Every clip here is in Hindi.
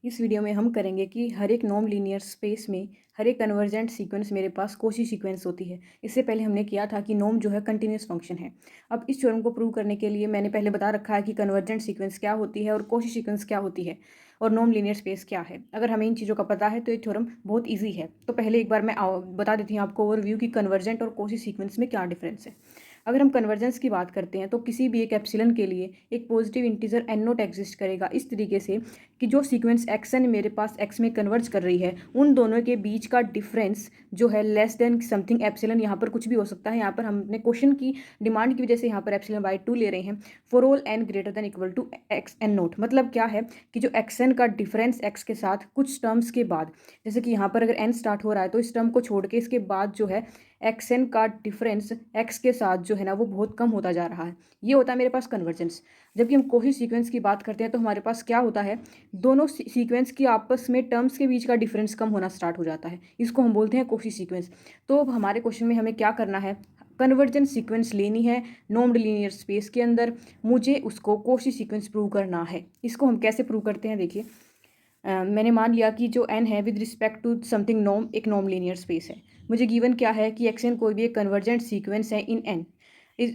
इस वीडियो में हम करेंगे कि हर एक नॉन लीनियर स्पेस में हर एक कन्वर्जेंट सीक्वेंस मेरे पास कोशी सीक्वेंस होती है। इससे पहले हमने किया था कि नॉर्म जो है कंटिन्यूस फंक्शन है। अब इस थ्योरम को प्रूव करने के लिए मैंने पहले बता रखा है कि कन्वर्जेंट सीक्वेंस क्या होती है और कोशी सीक्वेंस क्या होती है और नॉन लीनियर स्पेस क्या है। अगर हमें इन चीज़ों का पता है तो ये थ्योरम बहुत ईजी है। तो पहले एक बार मैं बता देती हूँ आपको ओवरव्यू कि कन्वर्जेंट और कोशी सीक्वेंस में क्या डिफरेंस है। अगर हम कन्वर्जेंस की बात करते हैं तो किसी भी एक एप्सिलन के लिए एक positive integer n naught exist करेगा इस तरीके से कि जो सीक्वेंस एक्स एन मेरे पास एक्स में कन्वर्ज कर रही है उन दोनों के बीच का डिफरेंस जो है लेस देन समथिंग एप्सिलन। यहाँ पर कुछ भी हो सकता है। यहाँ पर हमने क्वेश्चन की डिमांड की वजह से यहाँ पर एप्सिलन बाई 2 ले रहे हैं for all n greater than equal to x n naught. मतलब क्या है कि जो एक्स एन का डिफरेंस एक्स के साथ कुछ टर्म्स के बाद, जैसे कि यहाँ पर अगर एन स्टार्ट हो रहा है तो इस टर्म को छोड़ के इसके बाद जो है एक्स एन का डिफरेंस एक्स के साथ जो है ना वो बहुत कम होता जा रहा है। ये होता है मेरे पास कन्वर्जेंस। जबकि हम कोही सीक्वेंस की बात करते हैं तो हमारे पास क्या होता है, दोनों सीक्वेंस की आपस में टर्म्स के बीच का डिफरेंस कम होना स्टार्ट हो जाता है। इसको हम बोलते हैं कोशी सीक्वेंस। तो अब हमारे क्वेश्चन में हमें क्या करना है, कन्वर्जेंट सीक्वेंस लेनी है नॉर्म्ड लीनियर स्पेस के अंदर, मुझे उसको कोशी सीक्वेंस प्रूव करना है। इसको हम कैसे प्रूव करते हैं, देखिए मैंने मान लिया कि जो n है with respect to something norm एक नॉर्म लीनियर स्पेस है। मुझे गिवन क्या है कि एक्स एन कोई भी एक कन्वर्जेंट सीक्वेंस है इन n।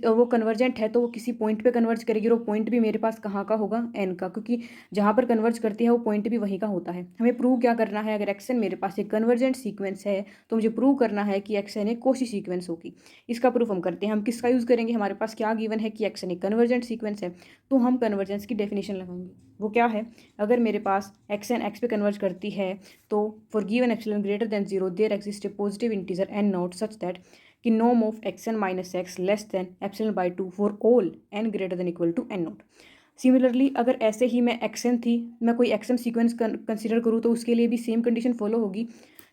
वो कन्वर्जेंट है तो वो किसी पॉइंट पे कन्वर्ज करेगी और वो पॉइंट भी मेरे पास कहाँ का होगा, n का, क्योंकि जहाँ पर कन्वर्ज करती है वो पॉइंट भी वहीं का होता है। हमें प्रूव क्या करना है, अगर एक्स एन मेरे पास एक कन्वर्जेंट सीक्वेंस है तो मुझे प्रूव करना है कि एक्स एन एक कोशी सीक्वेंस होगी। इसका प्रूफ हम करते हैं। हम किसका यूज़ करेंगे, हमारे पास क्या गिवन है कि एक्स एन एक कन्वर्जेंट सीक्वेंस है तो हम कन्वर्जेंस की डेफिनेशन लगाएंगे। वो क्या है, अगर मेरे पास एक्स एन एक्स पे कन्वर्ज करती है तो for given epsilon greater than 0 there exist a positive integer n naught such that कि norm of x n minus x less than epsilon by 2 for all n greater than equal to n naught. Similarly अगर ऐसे ही मैं एक्स एन थी, मैं कोई एक्स एन सीक्वेंस कंसिडर करूँ तो उसके लिए भी सेम कंडीशन फॉलो होगी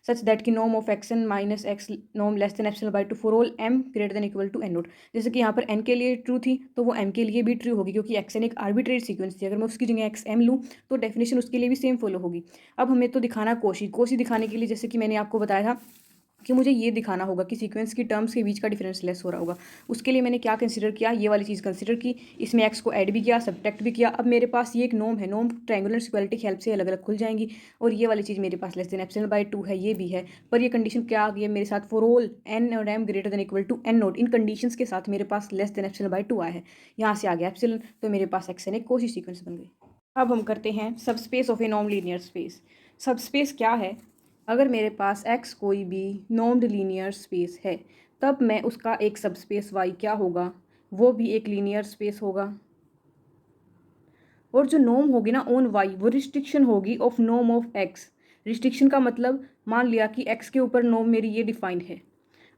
सच दैट कि norm of x n minus x norm less than epsilon by 2 for all m greater than equal to n naught. जैसे कि यहाँ पर एन के लिए ट्रू थी तो वो एम के लिए भी ट्रू होगी, क्योंकि एक्स एन एक आर्बिट्रेरी सीक्वेंस थी। अगर मैं उसकी जगह एक्स एम लूँ तो डेफिनेशन उसके लिए भी सेम फॉलो होगी। अब हमें तो दिखाना कोशी दिखाने के लिए, जैसे कि मैंने आपको बताया था कि मुझे ये दिखाना होगा कि सीक्वेंस की टर्म्स के बीच का डिफरेंस लेस हो रहा होगा। उसके लिए मैंने क्या कंसीडर किया, ये वाली चीज़ कंसीडर की, इसमें एक्स को ऐड भी किया, सब्ट्रैक्ट भी किया। अब मेरे पास ये एक नॉर्म है, नॉर्म ट्रायंगुलर इक्वालिटी की हेल्प से अलग अलग खुल जाएंगी और ये वाली चीज़ मेरे पास लेस देन एप्सिलॉन बाई 2 है, ये भी है। पर ये कंडीशन क्या आ गई है मेरे साथ, फॉर ऑल एन और m greater than equal to n naught. इन कंडीशंस के साथ मेरे पास लेस देन एप्सिलॉन बाई 2 आया है, यहाँ से आ गया एप्सिलॉन, तो मेरे पास एक्स एन एक कोशी सीक्वेंस बन गई। अब हम करते हैं सब space of a non linear space. सब स्पेस क्या है, अगर मेरे पास x कोई भी नॉन लीनियर स्पेस है तब मैं उसका एक सब स्पेस y क्या होगा, वो भी एक लीनियर स्पेस होगा। और जो नॉर्म होगी ना ऑन y वो रिस्ट्रिक्शन होगी of norm of x। Restriction का मतलब, मान लिया कि x के ऊपर नॉर्म मेरी ये डिफाइंड है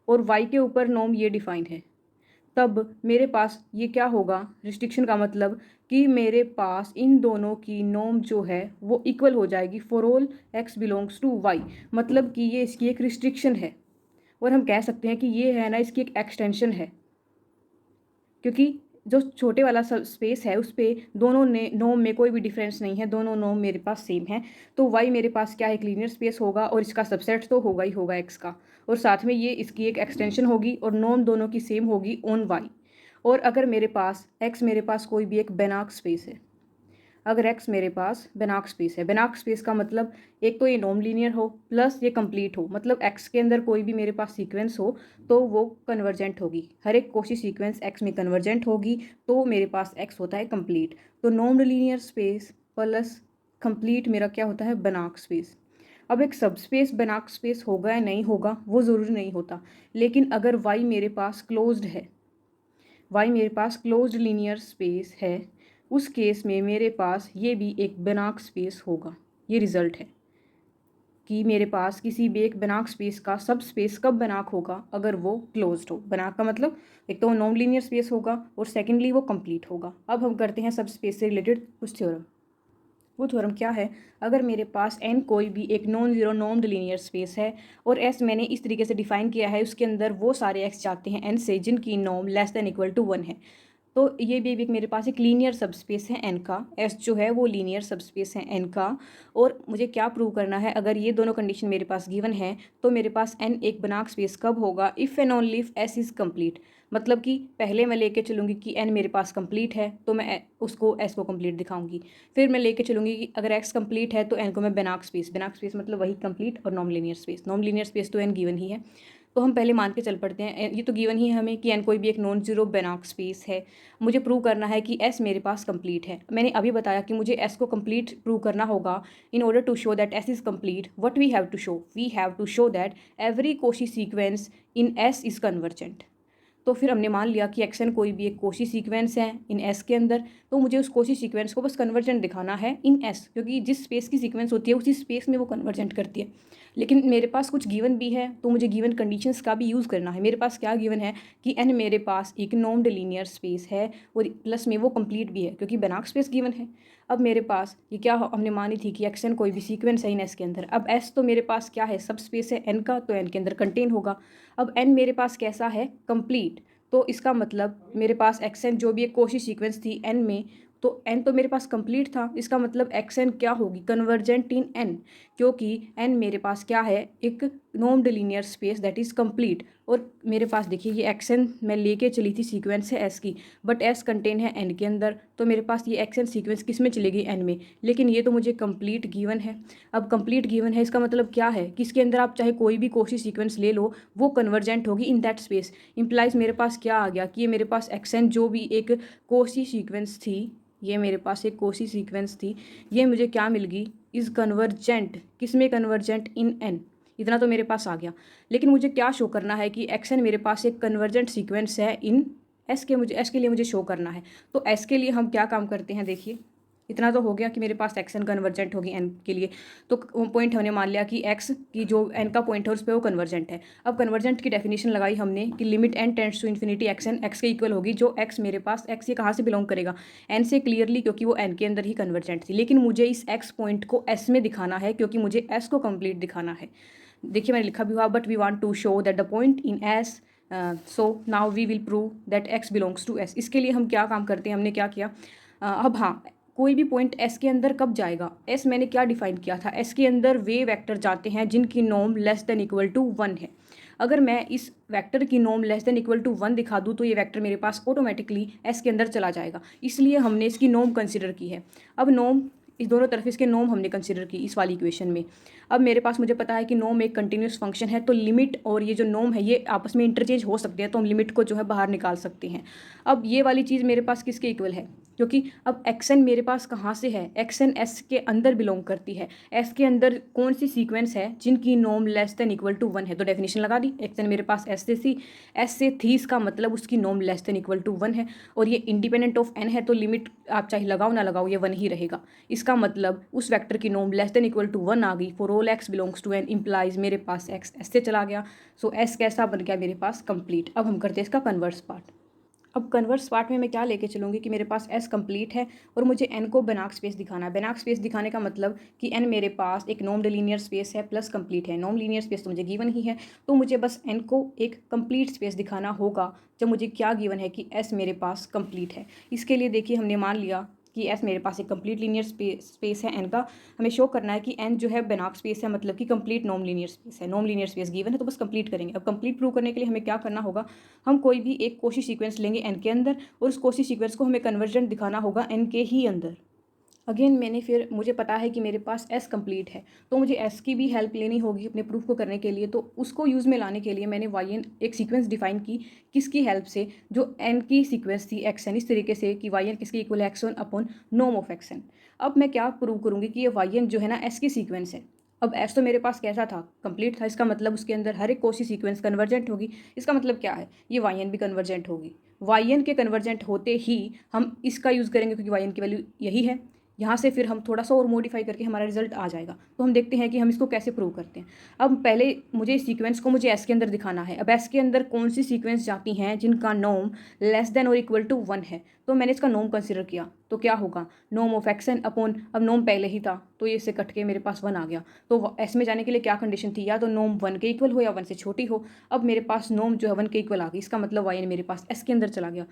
और y के ऊपर नॉर्म ये डिफाइंड है, तब मेरे पास ये क्या होगा, रिस्ट्रिक्शन का मतलब कि मेरे पास इन दोनों की नॉर्म जो है वो इक्वल हो जाएगी for all x belongs to y। मतलब कि ये इसकी एक रिस्ट्रिक्शन है और हम कह सकते हैं कि ये है ना इसकी एक एक्सटेंशन है, क्योंकि जो छोटे वाला स्पेस है उस पर दोनों ने नॉर्म में कोई भी डिफरेंस नहीं है, दोनों नॉर्म मेरे पास सेम है। तो y मेरे पास क्या है, एक लीनियर स्पेस होगा और इसका सबसेट तो होगा ही होगा x का, और साथ में ये इसकी एक एक्सटेंशन होगी और नॉर्म दोनों की सेम होगी ऑन y। और अगर मेरे पास x मेरे पास कोई भी एक बेनाक स्पेस है, अगर x मेरे पास बेनाक स्पेस है, बेनाक स्पेस का मतलब एक तो ये नॉन लीनियर हो प्लस ये कंप्लीट हो, मतलब x के अंदर कोई भी मेरे पास सीक्वेंस हो तो वो कन्वर्जेंट होगी। हर एक कोशी सीक्वेंस x में कन्वर्जेंट होगी तो मेरे पास x होता है कंप्लीट। तो non linear space plus complete मेरा क्या होता है, बेनाक स्पेस। अब एक सब स्पेस बेनाक स्पेस होगा या नहीं होगा वो ज़रूरी नहीं होता, लेकिन अगर y मेरे पास क्लोज्ड है, y मेरे पास क्लोज्ड लीनियर स्पेस है, उस केस में मेरे पास ये भी एक बेनाक स्पेस होगा। ये रिजल्ट है कि मेरे पास किसी भी एक बेनाक स्पेस का सब स्पेस कब बेनाक होगा, अगर वो क्लोज्ड हो। बेनाक का मतलब एक तो वो नॉन लीनियर स्पेस होगा और सेकेंडली वो कंप्लीट होगा। अब हम करते हैं सब स्पेस से रिलेटेड कुछ थ्योरम। वो थ्योरम क्या है, अगर मेरे पास n कोई भी एक नॉन जीरो नॉर्म्ड लीनियर स्पेस है और s मैंने इस तरीके से डिफाइन किया है, उसके अंदर वो सारे x जाते हैं n से जिनकी norm less than equal to 1 है, तो ये भी एक मेरे पास एक लीनियर सबस्पेस है एन का, एस जो है वो लीनियर सबस्पेस है एन का। और मुझे क्या प्रूव करना है, अगर ये दोनों कंडीशन मेरे पास गिवन है तो मेरे पास एन एक बनाक स्पेस कब होगा, if and only if S is complete. मतलब कि पहले मैं लेके चलूँगी कि एन मेरे पास कंप्लीट है तो मैं उसको एस को कंप्लीट दिखाऊंगी। फिर मैं लेके चलूँगी कि अगर एक्स कंप्लीट है तो एन को मैं बनाक स्पेस मतलब वही कंप्लीट और नॉन लीनियर स्पेस तो एन गिवन ही है। तो हम पहले मान के चल पड़ते हैं, ये तो गिवन ही है हमें कि एन कोई भी एक नॉन जीरो बेनाक स्पेस है। मुझे प्रूव करना है कि एस मेरे पास कंप्लीट है। मैंने अभी बताया कि मुझे एस को कंप्लीट प्रूव करना होगा। In order to show that s is complete what we have to show that every Cauchy sequence in s is convergent. तो फिर हमने मान लिया कि एक्सन कोई भी एक कोशी सीक्वेंस है इन एस के अंदर, तो मुझे उस कोशी सीक्वेंस को बस कन्वर्जेंट दिखाना है इन एस, क्योंकि जिस स्पेस की सीक्वेंस होती है उसी स्पेस में वो कन्वर्जेंट करती है। लेकिन मेरे पास कुछ गिवन भी है तो मुझे गिवन कंडीशंस का भी यूज़ करना है। मेरे पास क्या गिवन है कि एन मेरे पास एक नॉर्म्ड लीनियर स्पेस है और प्लस में वो कंप्लीट भी है क्योंकि बनाक स्पेस गिवन है। अब मेरे पास ये क्या हमने मानी थी कि एक्सन कोई भी सीक्वेंस है इन एस के अंदर। अब एस तो मेरे पास क्या है, सब स्पेस है एन का, तो एन के अंदर कंटेन होगा। अब एन मेरे पास कैसा है, कंप्लीट। तो इसका मतलब मेरे पास एक्सन जो भी एक कोशी सीक्वेंस थी एन में, तो एन तो मेरे पास कंप्लीट था। इसका मतलब एक्सन क्या होगी, कन्वर्जेंट इन एन, क्योंकि एन मेरे पास क्या है, एक normed linear space that is complete. और मेरे पास देखिए ये एक्सन मैं लेके चली थी सीक्वेंस है एस की, बट एस कंटेन है एन के अंदर, तो मेरे पास ये एक्सन सीक्वेंस किस में चलेगी, एन में। लेकिन ये तो मुझे कंप्लीट गिवन है। अब कंप्लीट गिवन है इसका मतलब क्या है कि इसके अंदर आप चाहे कोई भी कोशी सीक्वेंस ले लो वो कन्वर्जेंट होगी इन दैट स्पेस। इम्प्लाइज मेरे पास क्या आ गया कि ये मेरे पास एक्सन जो भी एक कोशी सीक्वेंस थी, ये मेरे पास एक कोशी सीक्वेंस थी, ये मुझे क्या मिल गई, इज़ कन्वर्जेंट। किस में कन्वर्जेंट, इन एन। इतना तो मेरे पास आ गया। लेकिन मुझे क्या शो करना है कि एक्स एन मेरे पास एक कन्वर्जेंट सीक्वेंस है इन एस के, मुझे एस के लिए मुझे शो करना है। तो एस के लिए हम क्या काम करते हैं, देखिए इतना तो हो गया कि मेरे पास एक्स एन कन्वर्जेंट होगी एन के लिए। तो पॉइंट हमने मान लिया कि एक्स की जो एन का पॉइंट है उस पर वो कन्वर्जेंट है। अब कन्वर्जेंट की डेफिनेशन लगाई हमने कि limit n tends to infinity x n x के इक्वल होगी। जो एक्स मेरे पास, एक्स ये कहाँ से बिलोंग करेगा, एन से, क्लियरली, क्योंकि वो एन के अंदर ही कन्वर्जेंट थी। लेकिन मुझे इस एक्स पॉइंट को एस में दिखाना है क्योंकि मुझे एस को कंप्लीट दिखाना है। देखिए मैंने लिखा भी हुआ, but we want to show that the point in s, so now we will prove that x belongs to s. इसके लिए हम क्या काम करते हैं, हमने क्या किया, अब हाँ, कोई भी पॉइंट एस के अंदर कब जाएगा, एस मैंने क्या डिफाइन किया था, एस के अंदर वे वेक्टर जाते हैं जिनकी norm less than equal to 1 है। अगर मैं इस वेक्टर की norm less than equal to 1 दिखा दूँ तो ये वेक्टर मेरे पास ऑटोमेटिकली एस के अंदर चला जाएगा, इसलिए हमने इसकी नॉर्म कंसिडर की है। अब नॉर्म इस दोनों तरफ इसके नॉर्म हमने कंसिडर की इस वाली इक्वेशन में। अब मेरे पास, मुझे पता है कि नॉर्म एक कंटिन्यूस फंक्शन है, तो लिमिट और ये जो नॉर्म है ये आपस में इंटरचेंज हो सकते हैं, तो हम लिमिट को जो है बाहर निकाल सकते हैं। अब ये वाली चीज़ मेरे पास किसके इक्वल है, क्योंकि अब एक्सन मेरे पास कहाँ से है, एक्सन एस के अंदर बिलोंग करती है। एस के अंदर कौन सी सीक्वेंस है जिनकी norm less than equal to 1 है, तो डेफिनेशन लगा दी, एक्सन मेरे पास एस से थी, एस से थी, इसका मतलब उसकी norm less than equal to 1 है। और ये इंडिपेंडेंट ऑफ एन है, तो लिमिट आप चाहे लगाओ ना लगाओ ये 1 ही रहेगा। इसका मतलब उस वेक्टर की norm less than equal to 1 आ गई for all x belongs to n, implies मेरे पास एक्स एस से चला गया। सो एस कैसा बन गया मेरे पास, कंप्लीट। अब हम करते हैं इसका कन्वर्स पार्ट। अब कन्वर्स पार्ट में मैं क्या लेके चलूँगी कि मेरे पास एस कंप्लीट है और मुझे एन को बनाक स्पेस दिखाना है। बनाक स्पेस दिखाने का मतलब कि एन मेरे पास एक नॉर्म्ड लीनियर स्पेस है प्लस कंप्लीट है। नॉर्म लीनियर स्पेस तो मुझे गिवन ही है, तो मुझे बस एन को एक कंप्लीट स्पेस दिखाना होगा जब मुझे क्या गिवन है कि एस मेरे पास कंप्लीट है। इसके लिए देखिए हमने मान लिया कि एस मेरे पास एक कंप्लीट लीनियर स्पेस है एन का। हमें शो करना है कि एन जो है बनाक स्पेस है, मतलब कि कंप्लीट नॉर्म लीनियर स्पेस है। नॉर्म लीनियर स्पेस गिवन है तो बस कंप्लीट करेंगे। अब कंप्लीट प्रूव करने के लिए हमें क्या करना होगा, हम कोई भी एक कोशी सीक्वेंस लेंगे एन के अंदर और उस कोशी सीक्वेंस को हमें कन्वर्जेंट दिखाना होगा एन के ही अंदर। अगेन मैंने फिर, मुझे पता है कि मेरे पास एस कंप्लीट है, तो मुझे एस की भी हेल्प लेनी होगी अपने प्रूफ को करने के लिए। तो उसको यूज़ में लाने के लिए मैंने वाई एन एक सीक्वेंस डिफाइन की, किसकी हेल्प से, जो एन की सीक्वेंस थी एक्स एन, इस तरीके से कि वाई एन किसकी इक्वल है, x one upon norm of x n. अब मैं क्या प्रूव करूँगी कि ये वाई एन जो है ना एस की सीक्वेंस है। अब एस तो मेरे पास कैसा था, कंप्लीट था, इसका मतलब उसके अंदर हर एक कोशी सीक्वेंस कन्वर्जेंट होगी। इसका मतलब क्या है, ये वाई एन भी कन्वर्जेंट होगी। वाई एन के कन्वर्जेंट होते ही हम इसका यूज़ करेंगे क्योंकि वाई एन की वैल्यू यही है। यहाँ से फिर हम थोड़ा सा और मॉडिफाई करके हमारा रिजल्ट आ जाएगा। तो हम देखते हैं कि हम इसको कैसे प्रूव करते हैं। अब पहले मुझे इस सीक्वेंस को मुझे एस के अंदर दिखाना है। अब एस के अंदर कौन सी सीक्वेंस जाती हैं जिनका नॉर्म लेस देन और इक्वल टू 1 है, तो मैंने इसका नॉर्म कंसिडर किया। तो क्या होगा, norm of x n upon, अब नॉर्म पहले ही था तो ये इससे कट के मेरे पास 1 आ गया। तो एस में जाने के लिए क्या कंडीशन थी, या तो नॉर्म 1 के इक्वल हो या 1 से छोटी हो। अब मेरे पास नॉर्म जो है 1 के इक्वल आ गई, इसका मतलब वाई एन मेरे पास एस के अंदर चला गया।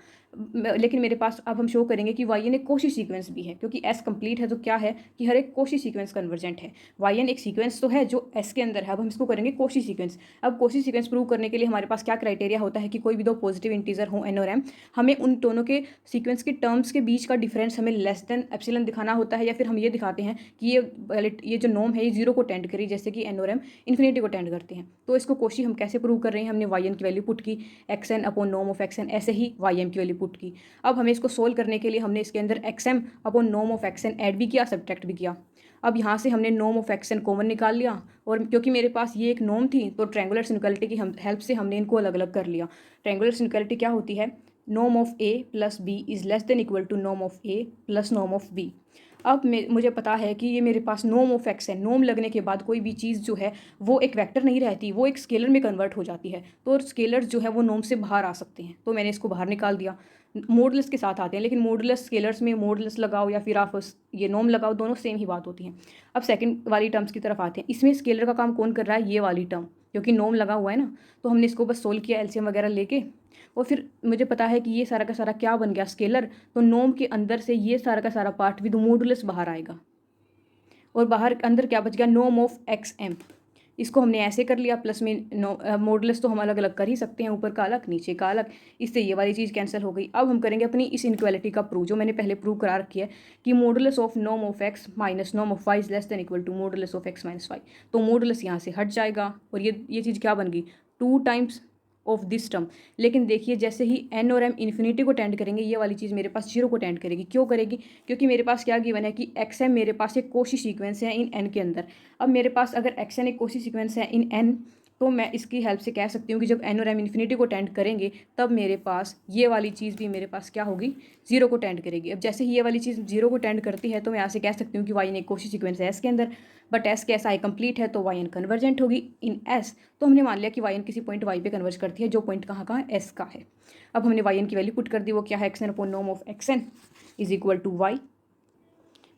लेकिन मेरे पास अब हम शो करेंगे कि वाई एन एक कोशी सीक्वेंस भी है, क्योंकि एस कंप्लीट है तो क्या है कि हर एक कोशी सीक्वेंस कन्वर्जेंट है। वाई एन एक सीक्वेंस तो है जो एस के अंदर है, अब हम इसको करेंगे कोशी सीक्वेंस। अब कोशी सीक्वेंस प्रूव करने के लिए हमारे पास क्या क्राइटेरिया होता है कि कोई भी दो पॉजिटिव इंटीजर हो एन और एम, हमें उन दोनों के सीक्वेंस की टर्म्स के बीच का डिफरेंस हमें लेस देन एप्सिलॉन दिखाना होता है, या फिर हम ये दिखाते हैं कि ये जो नॉर्म है ये 0 को टेंड करी, जैसे कि एन और एम इन्फिनिटी को टेंड करते हैं। तो इसको कोशी हम कैसे प्रूव कर रहे हैं, हमने वाई एन की वैल्यू पुट की, x n upon norm of x n, ऐसे ही वाई एम की वैल्यू पुट की। अब हमें इसको सोल्व करने के लिए हमने इसके अंदर x m upon norm of x n add भी किया, सब्ट्रैक्ट भी किया। अब यहाँ से हमने norm of x n common निकाल लिया, और क्योंकि मेरे पास ये एक नॉर्म थी तो ट्रायंगुलर सिनुअलिटी की हेल्प से हमने इनको अलग अलग कर लिया। ट्रायंगुलर सिनुअलिटी क्या होती है, norm of a plus b is less than equal to norm of a plus norm of b. अब मुझे पता है कि ये मेरे पास नॉर्म ऑफ एक्स है, नॉर्म लगने के बाद कोई भी चीज़ जो है वो एक वेक्टर नहीं रहती, वो एक स्केलर में कन्वर्ट हो जाती है। तो स्केलर्स जो है वो नॉर्म से बाहर आ सकते हैं, तो मैंने इसको बाहर निकाल दिया। मॉडुलस के साथ आते हैं, लेकिन मॉडुलस स्केलर्स में मॉडुलस लगाओ या फिर आप ये नॉर्म लगाओ, दोनों सेम ही बात होती है। अब सेकंड वाली टर्म्स की तरफ आते हैं, इसमें स्केलर का काम कौन कर रहा है, ये वाली टर्म, क्योंकि नॉर्म लगा हुआ है ना, तो हमने इसको बस सोल्व किया एलसीएम वगैरह लेके, और फिर मुझे पता है कि ये सारा का सारा क्या बन गया, स्केलर। तो नॉर्म के अंदर से ये सारा का सारा पार्ट विद मॉडुलस बाहर आएगा, और बाहर अंदर क्या बच गया, नॉर्म ऑफ एक्स एम। इसको हमने ऐसे कर लिया, प्लस में मॉडुलस तो हम अलग अलग कर ही सकते हैं, ऊपर का अलग नीचे का अलग, इससे ये वाली चीज़ कैंसिल हो गई। अब हम करेंगे अपनी इस इनक्वालिटी का प्रूव, जो मैंने पहले प्रूव करा रखी है कि modulus of norm of x minus norm of y is less than equal to modulus of x minus y. तो मॉडुलस यहाँ से हट जाएगा, और ये चीज़ क्या बन गई, 2 टाइम्स ऑफ दिस टर्म। लेकिन देखिए जैसे ही एन और एम इन्फिनिटी को टेंड करेंगे, ये वाली चीज़ मेरे पास 0 को टेंड करेगी। क्यों करेगी, क्योंकि मेरे पास क्या गिवन है कि एक्स एम मेरे पास एक कोशी सीक्वेंस है इन एन के अंदर। अब मेरे पास अगर एक्स एन एक कोशी सीक्वेंस है इन एन, तो मैं इसकी हेल्प से कह सकती हूँ कि जब एन और एम इन्फिनिटी को टेंड करेंगे तब मेरे पास ये वाली चीज़ भी मेरे पास क्या होगी, 0 को टेंड करेगी। अब जैसे ही ये वाली चीज़ 0 को टेंड करती है, तो मैं यहाँ से कह सकती हूँ कि वाई एन एक कोशी सीक्वेंस है एस के अंदर, बट एस के एस आई कंप्लीट है तो वाई एन कन्वर्जेंट होगी इन एस। तो हमने मान लिया कि वाई एन किसी पॉइंट वाई पे कन्वर्ज करती है, जो पॉइंट कहाँ कहाँ एस का है। अब हमने वाई एन की वैल्यू पुट कर दी, वो क्या है, x n upon norm of x n is equal to y.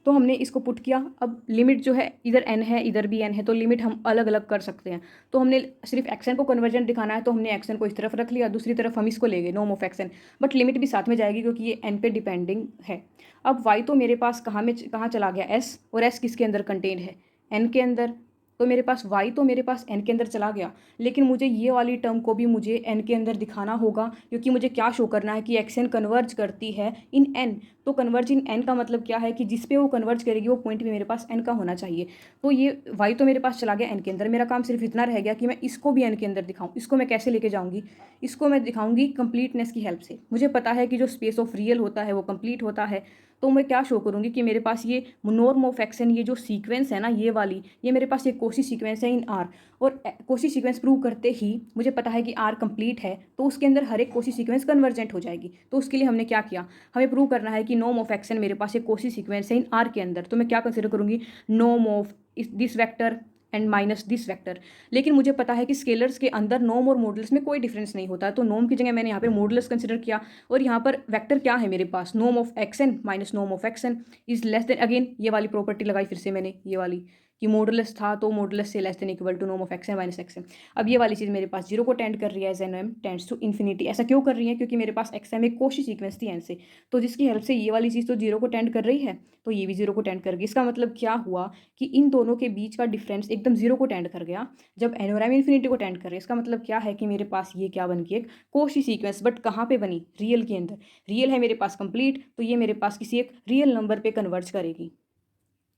तो हमने इसको पुट किया। अब लिमिट जो है, इधर एन है इधर भी एन है, तो लिमिट हम अलग अलग कर सकते हैं। तो हमने सिर्फ एक्सन को कन्वर्जेंट दिखाना है, तो हमने एक्सन को इस तरफ रख लिया, दूसरी तरफ हम इसको ले गए norm of action, but limit भी साथ में जाएगी क्योंकि ये एन पे डिपेंडिंग है। अब वाई तो मेरे पास कहाँ चला गया, एस, और एस किसके अंदर कंटेन है, एन के अंदर। तो मेरे पास वाई तो मेरे पास एन के अंदर चला गया, लेकिन मुझे ये वाली टर्म को भी मुझे एन के अंदर दिखाना होगा, क्योंकि मुझे क्या शो करना है कि एक्स एन कन्वर्ज करती है इन एन। तो कन्वर्ज इन एन का मतलब क्या है कि जिस पे वो कन्वर्ज करेगी वो पॉइंट भी मेरे पास एन का होना चाहिए। तो ये वाई तो मेरे पास चला गया एन के अंदर, मेरा काम सिर्फ इतना रह गया कि मैं इसको भी एन के अंदर दिखाऊं। इसको मैं कैसे लेके जाऊंगी, इसको मैं दिखाऊंगी कंप्लीटनेस की हेल्प से। मुझे पता है कि जो स्पेस ऑफ रियल होता है वो कंप्लीट होता है, तो मैं क्या शो करूंगी कि मेरे पास ये नॉर्म ऑफ एक्स एन, ये जो सीक्वेंस है ना ये वाली, ये मेरे पास एक कोशी सीक्वेंस है इन आर, और कोशी सीक्वेंस प्रूव करते ही मुझे पता है कि आर कंप्लीट है, तो उसके अंदर हर एक कोशी सीक्वेंस कन्वर्जेंट हो जाएगी। तो उसके लिए हमने क्या किया, हमें प्रूव करना है कि नॉर्म ऑफ एक्स एन मेरे पास एक कोशी सीक्वेंस है इन आर के अंदर। तो मैं क्या कंसिडर करूंगी, norm of this vector and minus this vector. लेकिन मुझे पता है कि स्केलर्स के अंदर नॉर्म और मॉडुलस में कोई डिफरेंस नहीं होता है, तो नॉर्म की जगह मैंने यहाँ पे मॉडुलस कंसिडर किया, और यहाँ पर वेक्टर क्या है मेरे पास, norm of x n minus norm of x n is less than, again ये वाली प्रॉपर्टी लगाई फिर से मैंने, ये वाली कि मॉडुलस था तो मॉडुलस से less than equal to norm of x n minus x n. अब ये वाली चीज़ मेरे पास 0 को टेंड कर रही है, as n m tends to infinity. ऐसा क्यों कर रही है, क्योंकि मेरे पास एक्स एम एक कोशी सीक्वेंस थी एन से, तो जिसकी हेल्प से ये वाली चीज़ तो 0 को टेंड कर रही है, तो ये भी 0 को टेंड कर गई। इसका मतलब क्या हुआ कि इन दोनों के बीच का डिफरेंस एकदम 0 को टेंड कर गया जब एन और एम इन्फिनिटी को टेंड कर रहे हैं। इसका मतलब क्या है कि मेरे पास ये क्या बन गई, एक कोशी सीक्वेंस, बट कहाँ पे बनी, रियल के अंदर। रियल है मेरे पास कंप्लीट, तो ये मेरे पास किसी एक रियल नंबर पे कन्वर्ज करेगी।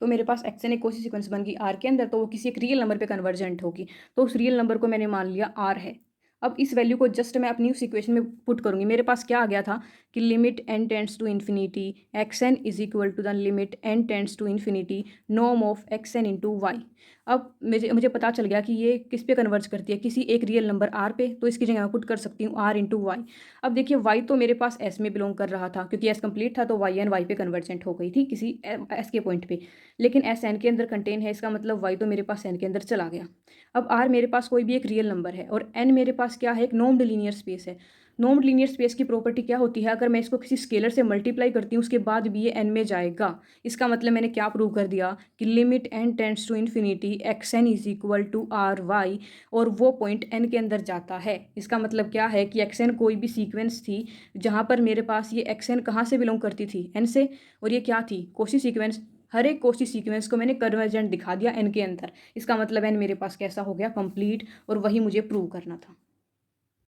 तो मेरे पास एक्स एन एक कोशी सीक्वेंस बन गई आर के अंदर, तो वो किसी एक रियल नंबर पे कन्वर्जेंट होगी। तो उस रियल नंबर को मैंने मान लिया आर है। अब इस वैल्यू को जस्ट मैं अपनी उस इक्वेशन में पुट करूंगी। मेरे पास क्या आ गया था कि limit n tends to infinity x n is equal to the limit n tends to infinity norm of x n into y. अब मुझे पता चल गया कि ये किस पे कन्वर्ज करती है, किसी एक रियल नंबर आर पे, तो इसकी जगह मैं पुट कर सकती हूँ आर इंटू वाई। अब देखिए वाई तो मेरे पास एस में बिलोंग कर रहा था, क्योंकि एस कंप्लीट था, तो वाई एन वाई पे कन्वर्जेंट हो गई थी किसी एस के पॉइंट पे, लेकिन एस एन के अंदर कंटेन है, इसका मतलब वाई तो मेरे पास एन के अंदर चला गया। अब आर मेरे पास कोई भी एक रियल नंबर है, और एन मेरे पास क्या है, एक नॉन लीनियर स्पेस है। नॉर्म्ड लीनियर स्पेस की प्रॉपर्टी क्या होती है, अगर मैं इसको किसी स्केलर से मल्टीप्लाई करती हूँ उसके बाद भी ये n में जाएगा। इसका मतलब मैंने क्या प्रूव कर दिया कि limit n tends to infinity x n is equal to r y, और वो पॉइंट n के अंदर जाता है। इसका मतलब क्या है कि एक्स एन कोई भी सीक्वेंस थी जहाँ पर मेरे पास ये एक्स एन कहाँ से बिलोंग करती थी, n से, और ये क्या थी, कोशी सीक्वेंस। हर एक कोशी सीक्वेंस को मैंने कन्वर्जेंट दिखा दिया n के अंदर। इसका मतलब n मेरे पास कैसा हो गया, कंप्लीट, और वही मुझे प्रूव करना था।